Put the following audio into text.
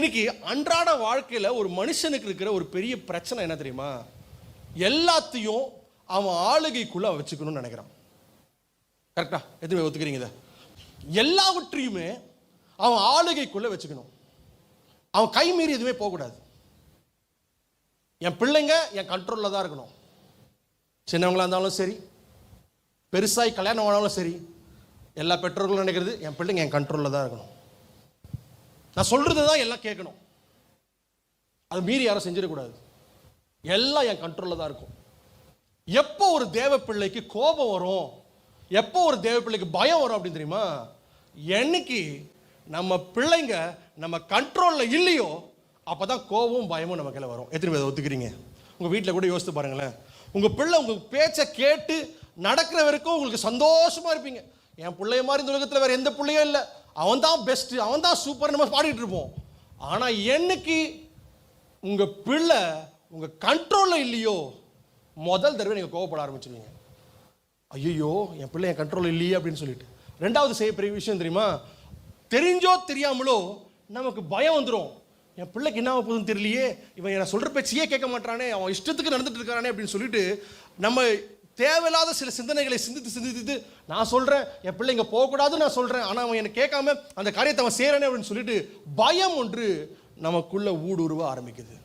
இன்னைக்கு அன்றாட வாழ்க்கையில் ஒரு மனுஷனுக்கு இருக்கிற ஒரு பெரிய பிரச்சனை என்ன தெரியுமா? எல்லாத்தையும் அவன் ஆளுகைக்குள்ள வச்சுக்கணும்னு நினைக்கிறான். கரெக்டா? எதுவுமே ஒத்துக்கிறீங்க? எல்லாவற்றையுமே அவன் ஆளுகைக்குள்ள வச்சுக்கணும். அவன் கை மீறி எதுவுமே போகக்கூடாது. என் பிள்ளைங்க என் கண்ட்ரோலில் தான் இருக்கணும். சின்னவங்களா இருந்தாலும் சரி, பெருசாகி கல்யாணம் ஆனாலும் சரி, எல்லா பெற்றோர்களும் நினைக்கிறது என் பிள்ளைங்க என் கண்ட்ரோலில் தான் இருக்கணும். நான் சொல்றது தான் எல்லாம் கேட்கணும். அது மீறி யாரும் செஞ்சிடக்கூடாது. எல்லாம் என் கண்ட்ரோலில் தான் இருக்கும். எப்போ ஒரு தேவ பிள்ளைக்கு கோபம் வரும், எப்போ ஒரு தேவ பிள்ளைக்கு பயம் வரும் அப்படின்னு தெரியுமா? என்னைக்கு நம்ம பிள்ளைங்க நம்ம கண்ட்ரோலில் இல்லையோ அப்போதான் கோபமும் பயமும் நம்ம கையில் வரும். எத்தனை பேர் ஒத்துக்கிறீங்க? உங்கள் வீட்டில் கூட யோசித்து பாருங்களேன். உங்கள் பிள்ளை உங்கள் பேச்சை கேட்டு நடக்கிற வரைக்கும் உங்களுக்கு சந்தோஷமாக இருப்பீங்க. என் பிள்ளைய மாதிரி இந்த உலகத்தில் வேறு எந்த பிள்ளையும் இல்லை, அவன் தான் பெஸ்ட்டு, அவன் தான் சூப்பர், நம்ம பாடிட்டு இருப்போம். ஆனால் என்னைக்கு உங்கள் பிள்ளை உங்கள் கண்ட்ரோலில் இல்லையோ முதல் தடவை நீங்கள் கோவப்பட ஆரம்பிச்சிருவீங்க. ஐயோ என் பிள்ளை என் கண்ட்ரோல் இல்லையே அப்படின்னு சொல்லிட்டு. ரெண்டாவது செய்ய பெரிய விஷயம் தெரியுமா? தெரிஞ்சோ தெரியாமலோ நமக்கு பயம் வந்துடும். என் பிள்ளைக்கு என்ன போதுன்னு தெரியலையே, இவன் என்ன சொல்கிற பேச்சையே கேட்க மாட்டானே, அவன் இஷ்டத்துக்கு நடந்துட்டு இருக்கானே அப்படின்னு சொல்லிட்டு நம்ம தேவையில்லாத சில சிந்தனைகளை சிந்தித்து நான் சொல்கிறேன் என் பிள்ளை இங்கே போகக்கூடாதுன்னு நான் சொல்கிறேன், ஆனால் அவன் என்னை கேட்காம அந்த காரியத்தை அவன் செய்கிறானே அப்படின்னு சொல்லிட்டு பயம் ஒன்று நமக்குள்ள ஊடுருவ ஆரம்பிக்குது.